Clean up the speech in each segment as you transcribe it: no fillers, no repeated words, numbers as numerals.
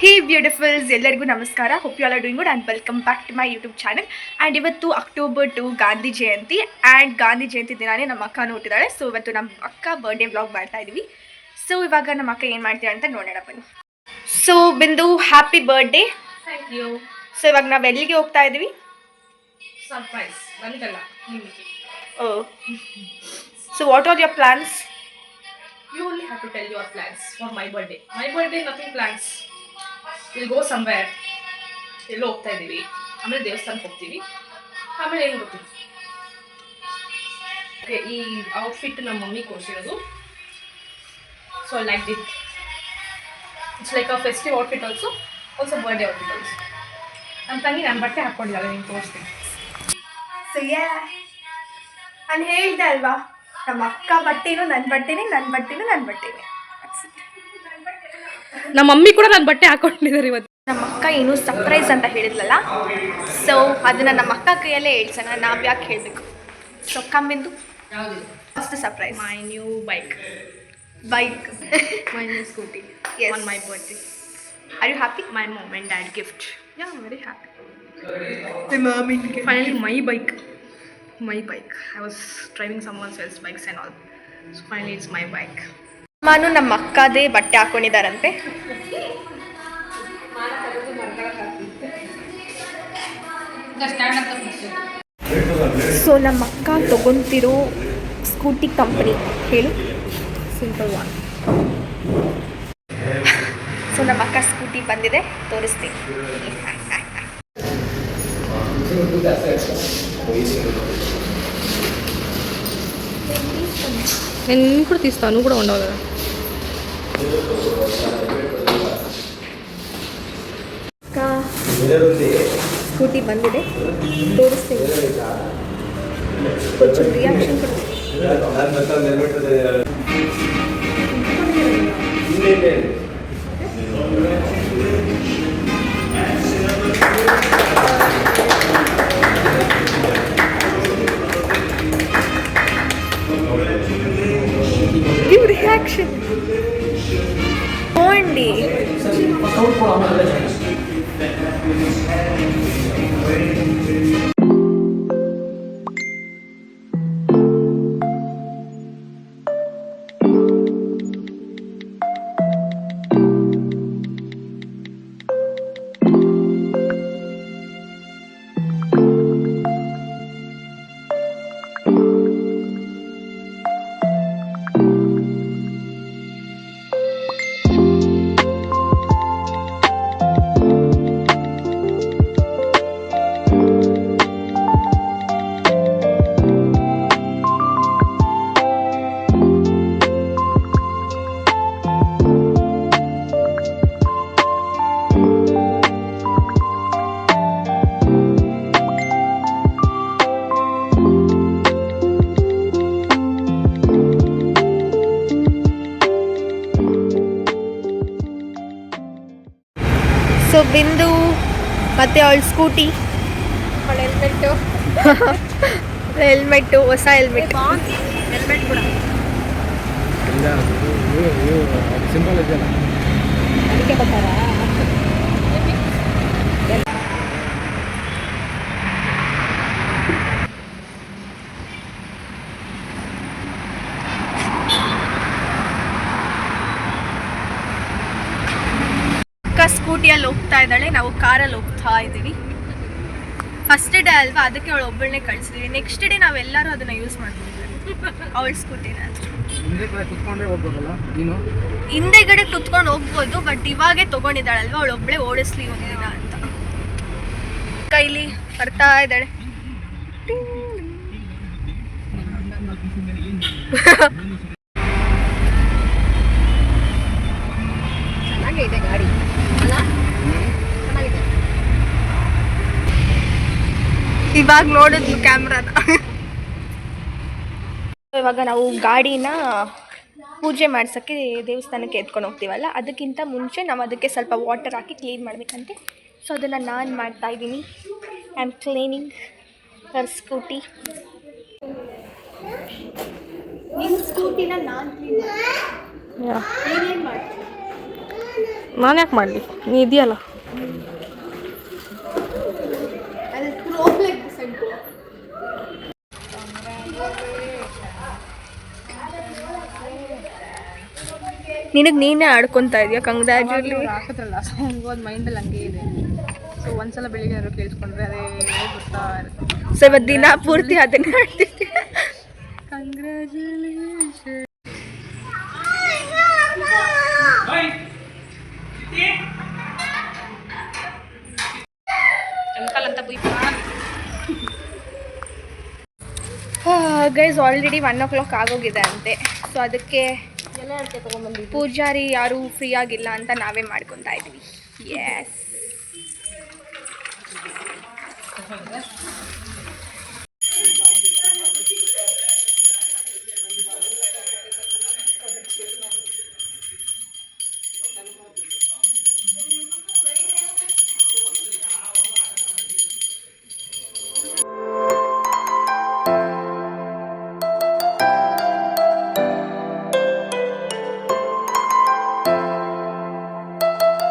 ಹೇ beautifuls, ಎಲ್ಲರಿಗೂ ನಮಸ್ಕಾರ. Hope you all are doing good and welcome back to my YouTube channel. And ಇವತ್ತು October 2 Gandhi Jayanti. And Gandhi Jayanti ದಿನಾನೇ ನಮ್ಮ ಅಕ್ಕನೂ ಹುಟ್ಟಿದಾಳೆ. So ಇವತ್ತು ನಮ್ಮ ಅಕ್ಕ ಬರ್ಡೇ ವ್ಲಾಗ್ ಮಾಡ್ತಾ ಇದ್ದೀವಿ. ಸೊ ಇವಾಗ ನಮ್ಮ ಅಕ್ಕ ಏನು ಮಾಡ್ತೀವಿ ಅಂತ ನೋಡೋಣ ಬನ್ನಿ. So Bindu, happy birthday. Thank you. So ಇವಾಗ ನಾವು ಎಲ್ಲಿಗೆ ಹೋಗ್ತಾ ಇದ್ದೀವಿ? ಸರ್ಪ್ರೈಸ್ ನನಗಲ್ಲ, ನಿಮಗೆ. Oh, so what are your plans? You only have to tell your plans for my birthday. My birthday, nothing plans. We'll go somewhere. ಎಲ್ಲೋ ಹೋಗ್ತಾ ಇದ್ದೀವಿ, ಆಮೇಲೆ ದೇವಸ್ಥಾನಕ್ಕೆ ಹೋಗ್ತೀವಿ, ಆಮೇಲೆ ಏನು ಗೊತ್ತಿಲ್ಲ. ಓಕೆ, ಈ ಔಟ್ಫಿಟ್ ನಮ್ಮ ಮಮ್ಮಿ ಕೊಡಿಸಿರೋದು. So I like it. It's like a festive outfit also birthday outfit also. ನಮ್ಮ ತಂಗಿ ನಾನು ಬಟ್ಟೆ ಹಾಕ್ಕೊಂಡಿದ್ದಾಳೆ, ನಿಮ್ಗೆ ತೋರಿಸ್ತೀನಿ. ಸೊ ನಾನು ಹೇಳ್ದೆ ಅಲ್ವಾ, ನಮ್ಮ ಅಕ್ಕ ಬಟ್ಟೆನೂ ನನ್ನ ಬಟ್ಟೆನೇ, ನನ್ನ ಬಟ್ಟೆನೂ ನನ್ನ ಬಟ್ಟೆನೇ. ನಮ್ಮ ಮಮ್ಮಿ ಕೂಡ ನನ್ನ ಬಟ್ಟೆ ಹಾಕೊಂಡಿದ್ದಾರೆ ಇವತ್ತು. ನಮ್ಮ ಅಕ್ಕ ಏನು ಸರ್ಪ್ರೈಸ್ ಅಂತ ಹೇಳಿದ್ಲಲ್ಲ, ಸೊ ಅದನ್ನು ನಮ್ಮ ಅಕ್ಕ ಕೈಯಲ್ಲೇ ಹೇಳ್ಸೋಣ, ನಾವು ಯಾಕೆ ಹೇಳಬೇಕು. ಸೊ ಕಮ್ಮಿಂದು first surprise, my new bike, my new scooty on my birthday. Are you happy? My mom and dad gift. Yeah, I'm very happy. Finally, Finally, my bike. I was driving someone else's bikes and all. So finally, it's my bike. ನಾನು ನಮ್ಮ ಅಕ್ಕದೇ ಬಟ್ಟೆ ಹಾಕೊಂಡಿದ್ದಾರಂತೆ. So ನಮ್ಮ ಅಕ್ಕ ತಗೊಂತಿರೋ scooty company ಹೇಳು? Simple one. So ನಮ್ಮ ಅಕ್ಕ scooty ಬಂದಿದೆ, ತೋರಿಸ್ತೀನಿ. నేను కూడా తీస్తాను, నువ్వు కూడా ఉండవు కదా. ಅಕ್ಕ ಸ್ಕೂಟಿ ಬಂದಿದೆ, ತೋರಿಸ್ತೀನಿ. కొంచెం ರಿಯಾಕ್ಷನ್ ಕೊಡ್ತೀನಿ. Give reaction. Only. ಸೊ ಬಿಂದು ಮತ್ತು ಅವಳ ಸ್ಕೂಟಿ, ಹೆಲ್ಮೆಟ್ಟು, ಹೊಸ ಹೆಲ್ಮೆಟ್. ಹೆಲ್ಮೆಟ್ ಕೂಡ ಅದಕ್ಕೆ ಕೊಟ್ಟಾರಾ? ಸ್ಕೂಟಿಯಲ್ಲಿ ಹೋಗ್ತಾ ಇದ್ದಾಳೆ, ನಾವು ಕಾರಲ್ಲಿ ಹೋಗ್ತಾ ಇದ್ದೀವಿ. ಫಸ್ಟ್ ಡೇ ಅಲ್ವಾ, ಅದಕ್ಕೆ ಅವಳು ಒಬ್ಬಳನ್ನೇ ಕಳಿಸಿದ್ವಿ. ನೆಕ್ಸ್ಟ್ ಡೇ ನಾವೆಲ್ಲರೂ ಅದನ್ನು ಯೂಸ್ ಮಾಡ್ತಿದ್ವಿ, ಅವಳ ಸ್ಕೂಟಿನ. ಹಿಂದೆಗಡೆ ಕುತ್ಕೊಂಡು ಹೋಗ್ಬೋದು, ಬಟ್ ಇವಾಗೇ ತೊಗೊಂಡಿದ್ದಾಳಲ್ವ, ಅವಳು ಒಬ್ಬಳೇ ಓಡಿಸ್ಲಿ ಒಂದಿನ ಅಂತ. ಕೈಲಿ ಬರ್ತಾ ಇದ್ದಾಳೆ. ಚೆನ್ನಾಗಿದೆ ಗಾಡಿ, ಇವಾಗ ನೋಡಿದ್ಲು ಕ್ಯಾಮ್ರಾನ. ಇವಾಗ ನಾವು ಗಾಡಿನ ಪೂಜೆ ಮಾಡ್ಸೋಕ್ಕೆ ದೇವಸ್ಥಾನಕ್ಕೆ ಎತ್ಕೊಂಡು ಹೋಗ್ತೀವಲ್ಲ, ಅದಕ್ಕಿಂತ ಮುಂಚೆ ನಾವು ಅದಕ್ಕೆ ಸ್ವಲ್ಪ ವಾಟರ್ ಹಾಕಿ ಕ್ಲೀನ್ ಮಾಡಬೇಕಂತೆ. ಸೊ ಅದನ್ನು ನಾನು ಮಾಡ್ತಾಯಿದ್ದೀನಿ. I am cleaning Har scooty. ನಿಮ್ಮ ಸ್ಕೂಟಿನ ನಾನು ಕ್ಲೀನ್ ಮಾಡ್ತೀನಿ. ನಾನು ಯಾಕೆ ಮಾಡಲಿ, ನೀ ಇದೆಯಲ್ಲ. ನಿನಗೆ ನೀನೇ ಆಡ್ಕೊತಾ ಇದೆಯಾ ಕಂಗ್ರ್ಯಾಚುಲಿ ಹಾಕಿದ್ರಲ್ಲ ಸಾಂಗು ಅದು ಮೈಂಡಲ್ಲಿ ಹಂಗೆ ಇದೆ. ಸೊ ಒಂದ್ಸಲ ಬೆಳಿಗ್ಗೆ ಯಾರು ಕೇಳಿಸ್ಕೊಂಡ್ರೆ ಅದೇ ಗೊತ್ತಾ ಇರುತ್ತೆ. ಸೊ ಇವತ್ತು ದಿನ ಪೂರ್ತಿ ಅದನ್ನೇ ಆಡ್ತಿರ್ತೀನಿ. ಕಂಗ್ರ್ಯಾಚುಲೇಷನ್. ಅಂಕಲ್ ಅಂತ ಗೈಸ್ ಆಲ್ರೆಡಿ 1 o'clock ಆಗೋಗಿದೆ ಅಂತೆ. ಸೊ ಅದಕ್ಕೆ ಪೂಜಾರಿ ಯಾರು ಫ್ರೀ ಆಗಿಲ್ಲ ಅಂತ ನಾವೇ ಮಾಡ್ಕೊತಾ ಇದ್ವಿ. ಎಸ್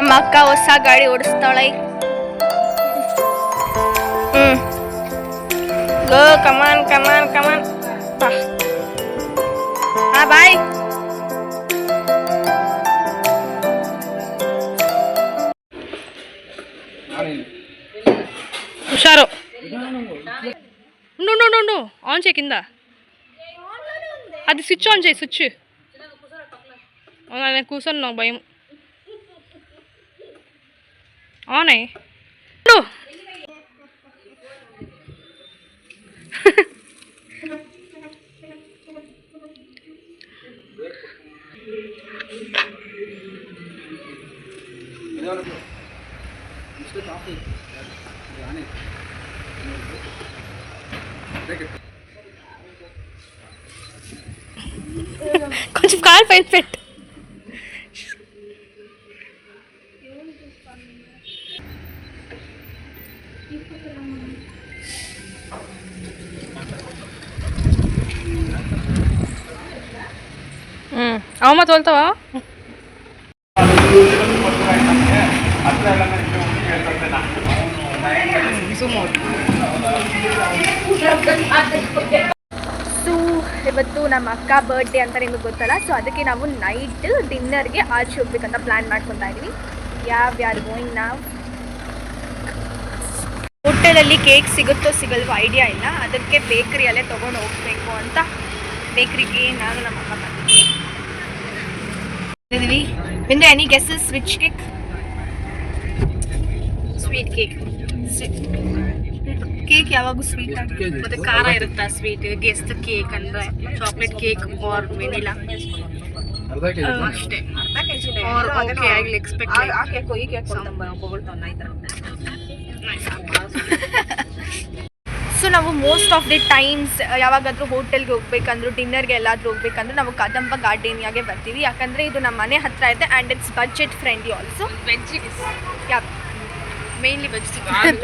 ನಮ್ಮ ಅಕ್ಕ ಹೊಸ ಗಾಡಿ ಓಡಿಸ್ತಾಳೆ. ಗೋ ಕಮಾನ್ ಕಮಾನ್ ಕಮಾನ್. ಹಾ ಬಾಯ್. ಹುಷಾರು. ఉండు ఆన్ చేయి కింద. అది స్విచ్ ఆన్ చేయి స్విచ్. నేను కూర్చొని నాకు భయం. ఆన్ అయ్యి కొంచెం కాలు పైన పెట్టు. అవమ్మ తోలుతావా? ಸೊ ಇವತ್ತು ನಮ್ಮ ಅಕ್ಕ ಬರ್ಡೇ ಅಂತ ನಿಮಗೆ ಗೊತ್ತಲ್ಲ. ಸೊ ಅದಕ್ಕೆ ನಾವು ನೈಟ್ ಡಿನ್ನರ್ಗೆ ಆಚೆ ಹೋಗ್ಬೇಕಂತ ಪ್ಲ್ಯಾನ್ ಮಾಡ್ಕೊತಾ ಇದ್ದೀವಿ. ಯಾರು ಗೋಯಿಂಗ್ ನಾವು ಹೋಟೆಲಲ್ಲಿ ಕೇಕ್ ಸಿಗುತ್ತೋ ಸಿಗಲ್ವೋ ಐಡಿಯಾ ಇಲ್ಲ. ಅದಕ್ಕೆ ಬೇಕ್ರಿಯಲ್ಲೇ ತೊಗೊಂಡು ಹೋಗಬೇಕು ಅಂತ ಬೇಕ್ರಿಗೆ ನಾನು ನಮ್ಮ ಅಮ್ಮ ಬಂದಿದ್ದೀವಿ. ಬಿಂದು any guesses which cake? Sweet cake. Cake ಯಾವಾಗೂ ಸ್ವೀಟ್ ಆಗಿ ಮತ್ತೆ ಖಾರ ಇರುತ್ತಾ ಸ್ವೀಟ್? ಗೆಸ್ಟ್ ಕೇಕ್ ಅಂದ್ರೆ ಚಾಕ್ಲೇಟ್ ಕೇಕ್ ಆರ್ ವೆನಿಲಾ ಅಷ್ಟೇ. ಓಕೆ ಐ ವಿಲ್ ಎಕ್ಸ್ಪೆಕ್ಟ್ ಆ ಕೇಕ್ ಈ ಕೇಕ್ ಸೊ ನಾವು ಮೋಸ್ಟ್ ಆಫ್ ದಿ ಟೈಮ್ಸ್ ಯಾವಾಗಾದರೂ ಹೋಟೆಲ್ಗೆ ಹೋಗ್ಬೇಕಂದ್ರೂ ಡಿನ್ನರ್ಗೆ ಎಲ್ಲಾದರೂ ಹೋಗ್ಬೇಕಂದ್ರೂ ನಾವು ಕದಂಬ ಗಾರ್ಡೇನಿಯಾಗೆ ಬರ್ತೀವಿ. ಯಾಕಂದರೆ ಇದು ನಮ್ಮ ಮನೆ ಹತ್ತಿರ ಇದೆ and it's budget friendly also. Veg yeah mainly veg.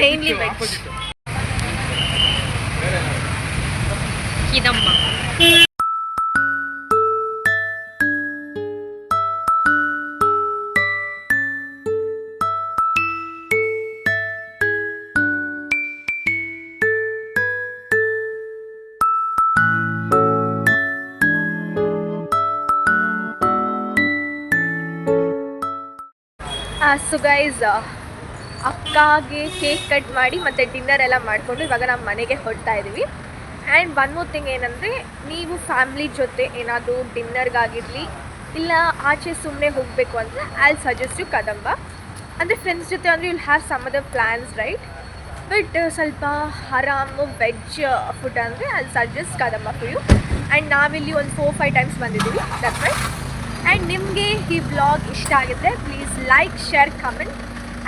Mainly veg. ಇದಮ್ಮ ಸೊ ಗೈಸ್ ಅಕ್ಕಗೆ ಕೇಕ್ ಕಟ್ ಮಾಡಿ ಮತ್ತು ಡಿನ್ನರ್ ಎಲ್ಲ ಮಾಡಿಕೊಂಡು ಇವಾಗ ನಮ್ಮ ಮನೆಗೆ ಹೊರಡ್ತಾ ಇದ್ದೀವಿ. ಆ್ಯಂಡ್ ಒನ್ ಮೋರ್ ಥಿಂಗ್ ಏನಂದರೆ, ನೀವು ಫ್ಯಾಮ್ಲಿ ಜೊತೆ ಏನಾದರೂ ಡಿನ್ನರ್ಗಾಗಿರಲಿ ಇಲ್ಲ ಆಚೆ ಸುಮ್ಮನೆ ಹೋಗಬೇಕು ಅಂದರೆ I will suggest you Kadamba. ಅಂದರೆ ಫ್ರೆಂಡ್ಸ್ ಜೊತೆ ಅಂದರೆ will have some other plans right. But ಸ್ವಲ್ಪ ಆರಾಮು ವೆಜ್ ಫುಡ್ ಅಂದರೆ I will suggest Kadamba for you. And ನಾವಿಲ್ಲಿ ಒಂದು 4-5 ಟೈಮ್ಸ್ ಬಂದಿದ್ದೀವಿ. That's right. ಆ್ಯಂಡ್ ನಿಮಗೆ ಈ ವ್ಲಾಗ್ ಇಷ್ಟ ಆಗಿದ್ರೆ please like, share, comment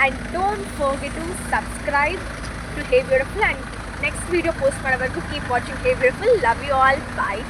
and don't forget to subscribe to hey beautiful. And next video post ಮಾಡೋವರೆಗೂ keep watching hey beautiful. Love you all. Bye.